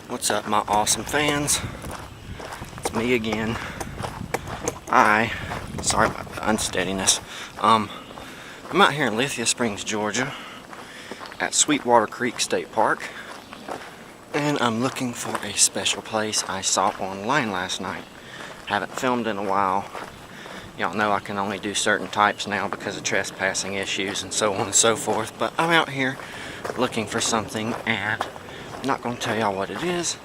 What's up, my awesome fans? It's me again. Sorry about the unsteadiness. I'm out here in Lithia Springs, Georgia at Sweetwater Creek State Park, and I'm looking for a special place I saw online last night. Haven't filmed in a while. Y'all know I can only do certain types now because of trespassing issues and so on and so forth, but I'm out here looking for something, and I'm not going to tell y'all what it is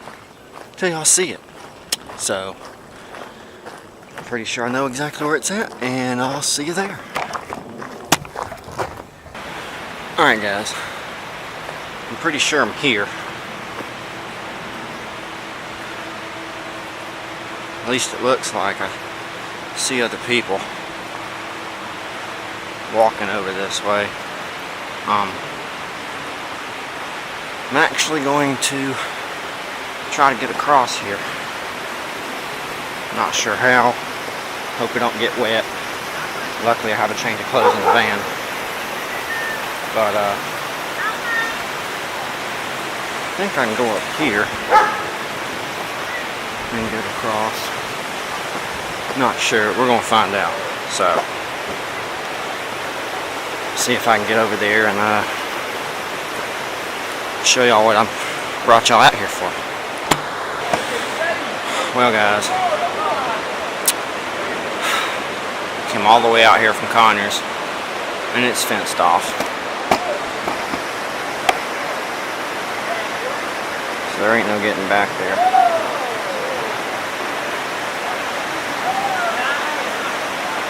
till y'all see it. So I'm pretty sure I know exactly where it's at, and I'll see you there. Alright guys, I'm pretty sure I'm here. At least it looks like. I see other people walking over this way. I'm actually going to try to get across here. Not sure how. Hope we don't get wet. Luckily I have a change of clothes in the van. But I think I can go up here and get across. Not sure. We're going to find out. So see if I can get over there and show y'all what I brought y'all out here for. Well guys, came all the way out here from Conyers, and it's fenced off. So there ain't no getting back there.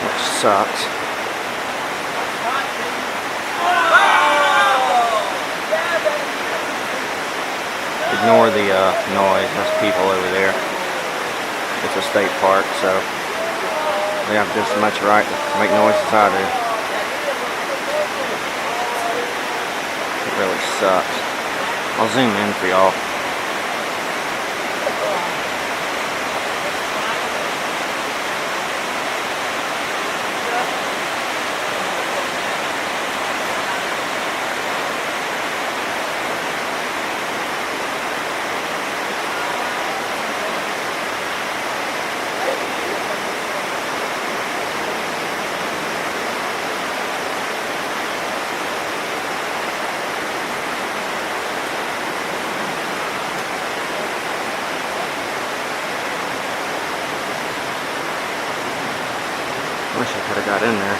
Which sucks. Ignore the noise, there's people over there. It's a state park, so they have just as much right to make noise as I do. It really sucks. I'll zoom in for y'all. Wish I could have got in there.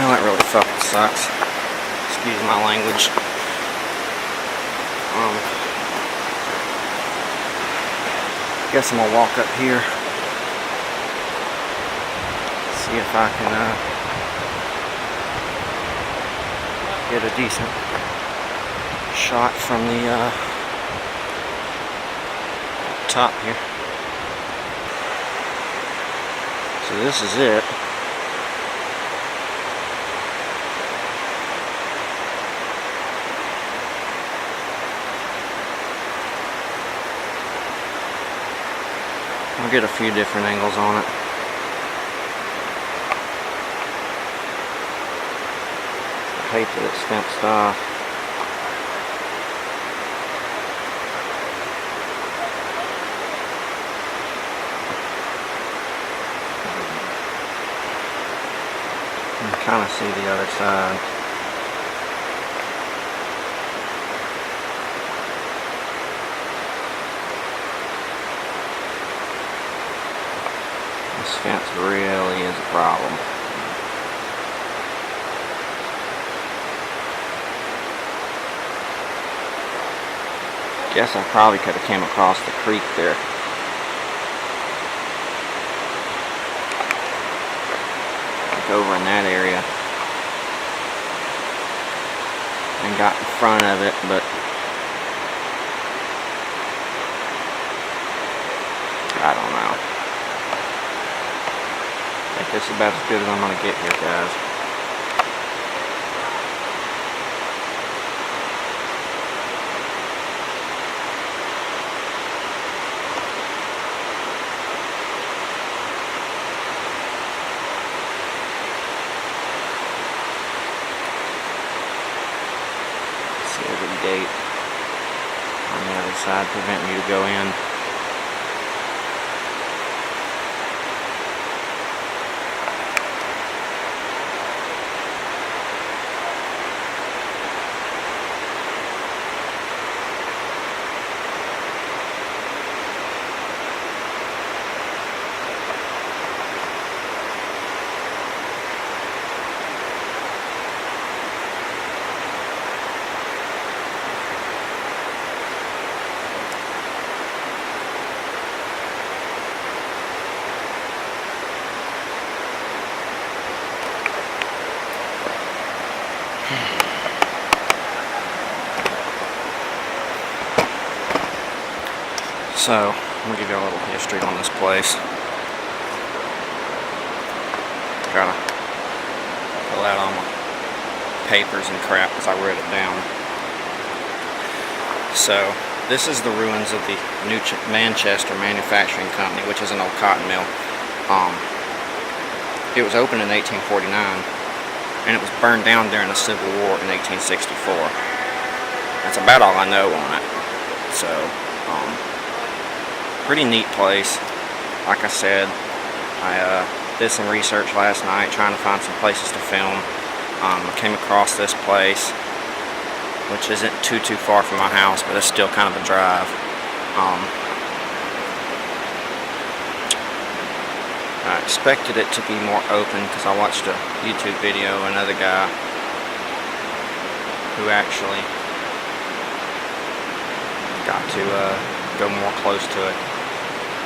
Well, that really fucking sucks. Excuse my language. Guess I'm gonna walk up here. See if I can get a decent shot from the top here. So this is it. I'll get a few different angles on it. I hate that it's fenced off. You can kind of see the other side. This fence really is a problem. Guess I probably could have came across the creek there. over in that area and got in front of it, but I don't know. I think this is about as good as I'm gonna get here, guys. There's a gate on the other side preventing you to go in. So, I'm going to give you a little history on this place. Gotta pull out all my papers and crap because I wrote it down. So, this is the ruins of the New Manchester Manufacturing Company, which is an old cotton mill. It was opened in 1849, and it was burned down during the Civil War in 1864. That's about all I know on it. So, pretty neat place. Like I said, I did some research last night trying to find some places to film. I came across this place, which isn't too far from my house, but it's still kind of a drive. I expected it to be more open because I watched a YouTube video of another guy who actually got to go more close to it.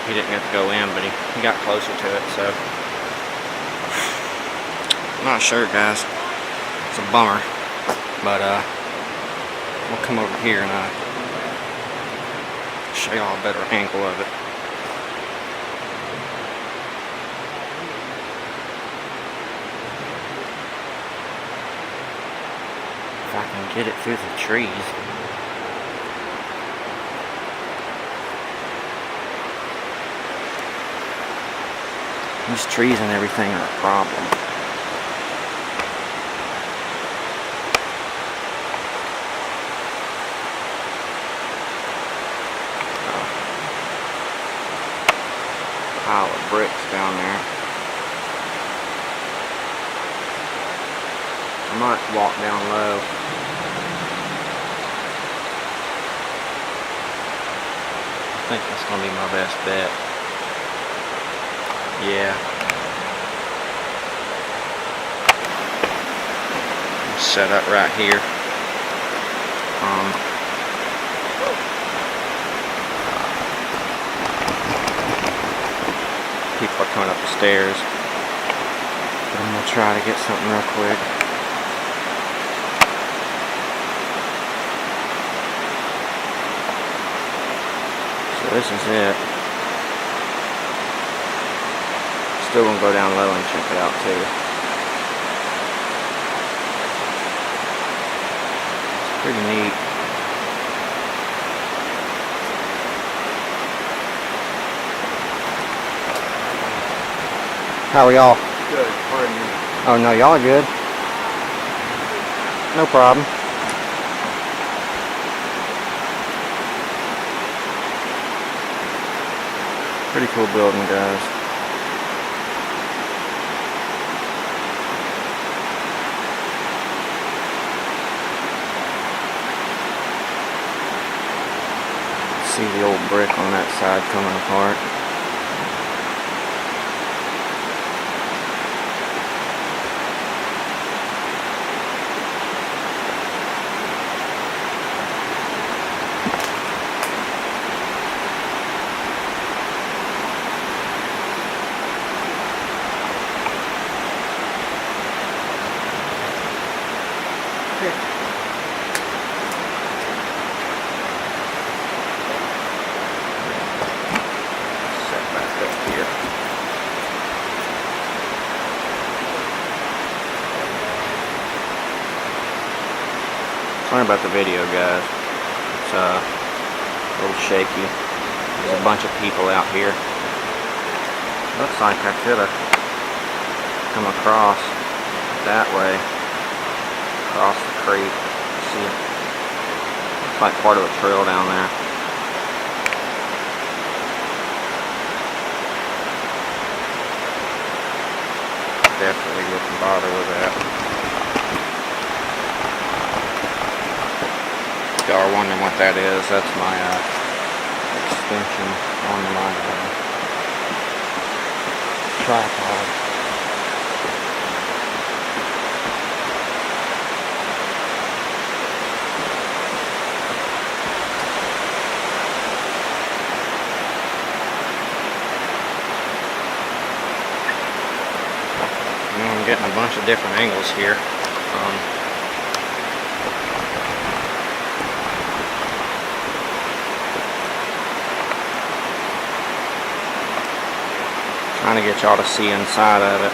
He didn't get to go in, but he got closer to it, so I'm not sure, guys. It's a bummer, but we'll come over here and show y'all a better angle of it. If I can get it through the trees. These trees and everything are a problem. Pile of bricks down there. I might walk down low. I think that's going to be my best bet. Yeah. Set up right here. People are coming up the stairs. But I'm gonna try to get something real quick. So this is it. Still gonna go down low and check it out too. It's pretty neat. How are y'all? Good, pardon me. Oh no, y'all are good. No problem. Pretty cool building, guys. See the old brick on that side coming apart. Sorry about the video, guys. It's a little shaky. There's a bunch of people out here. Looks like I could have come across that way, across the creek. See, looks like part of a trail down there. Definitely wouldn't bother with that. If y'all are wondering what that is, that's my extension on my tripod. I'm getting a bunch of different angles here. Trying to get y'all to see inside of it.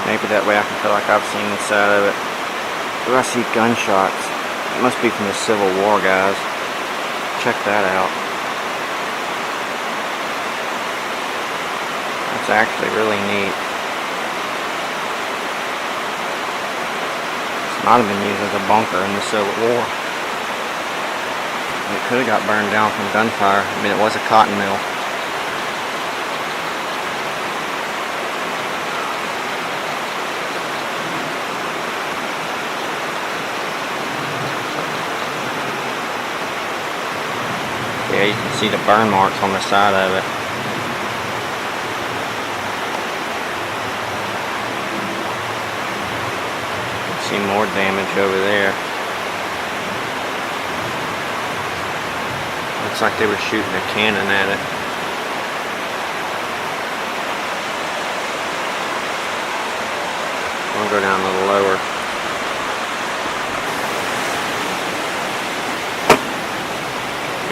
Maybe that way I can feel like I've seen inside of it. Do I see gunshots? It must be from the Civil War, guys. Check that out. That's actually really neat. This might have been used as a bunker in the Civil War. It could have got burned down from gunfire. I mean, it was a cotton mill. Yeah, you can see the burn marks on the side of it. You can see more damage over there. Looks like they were shooting a cannon at it. I'll go down a little lower.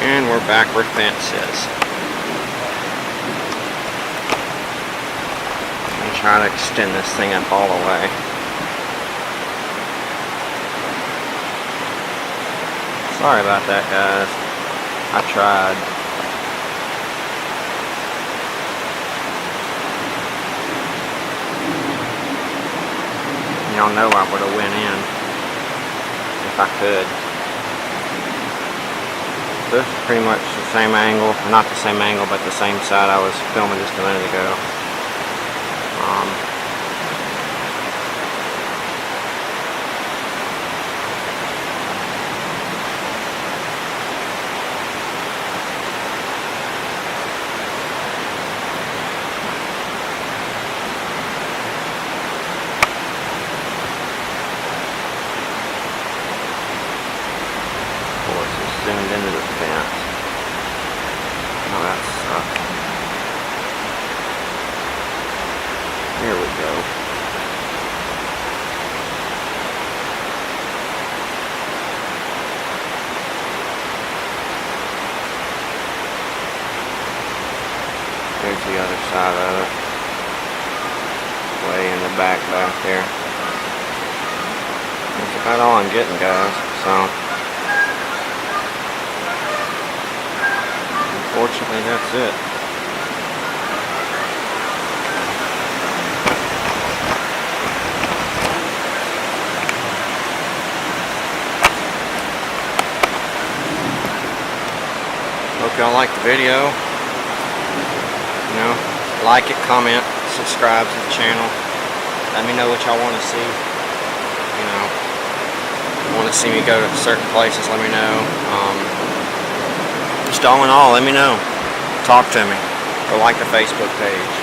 And we're back where fence is. I'm trying to extend this thing up all the way. Sorry about that, guys. I tried. Y'all know I would have went in if I could. This is pretty much the same angle, not the same angle, but the same side I was filming just a minute ago. Zoomed into the fence. Oh, that sucks. There we go. There's the other side of it. Way in the back there. That's about all I'm getting, guys. So unfortunately, that's it. Hope y'all liked the video. You know, like it, comment, subscribe to the channel. Let me know what y'all want to see. You know, if you want to see me go to certain places, let me know. Just all in all, let me know. Talk to me. Or like the Facebook page.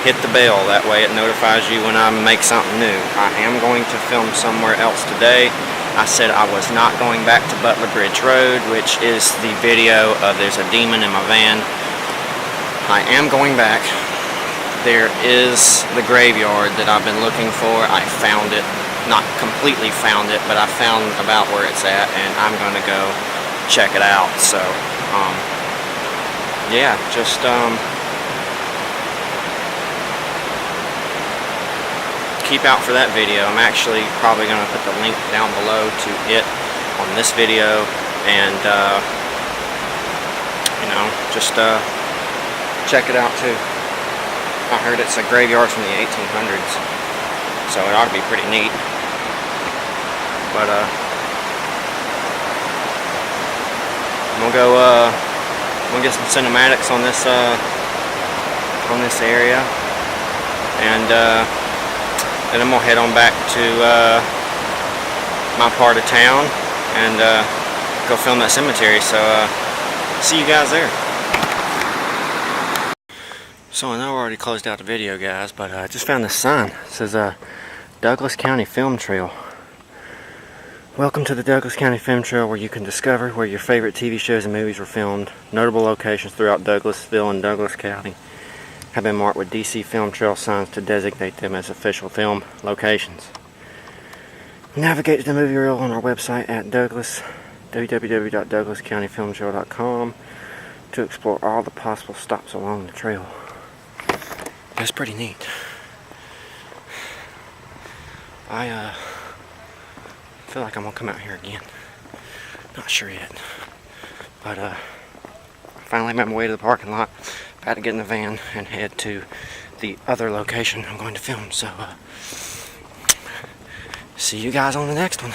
Hit the bell, that way it notifies you when I make something new. I am going to film somewhere else today. I said I was not going back to Butler Bridge Road, which is the video of there's a demon in my van. I am going back. There is the graveyard that I've been looking for. I found it. Not completely found it, but I found about where it's at, and I'm going to go check it out. So yeah, just keep out for that video. I'm actually probably going to put the link down below to it on this video, and you know, just check it out too. I heard it's a graveyard from the 1800s, so it ought to be pretty neat. But I'm gonna get some cinematics on this area, and then I'm gonna head on back to my part of town and go film that cemetery. So see you guys there. So I know I already closed out the video, guys, but I just found this sign. It says Douglas County Film Trail. Welcome to the Douglas County Film Trail, where you can discover where your favorite TV shows and movies were filmed. Notable locations throughout Douglasville and Douglas County have been marked with DC Film Trail signs to designate them as official film locations. Navigate to the movie reel on our website at www.douglascountyfilmtrail.com to explore all the possible stops along the trail. That's pretty neat. I feel like I'm gonna come out here again. Not sure yet, but I finally made my way to the parking lot. About to get in the van and head to the other location I'm going to film. So see you guys on the next one.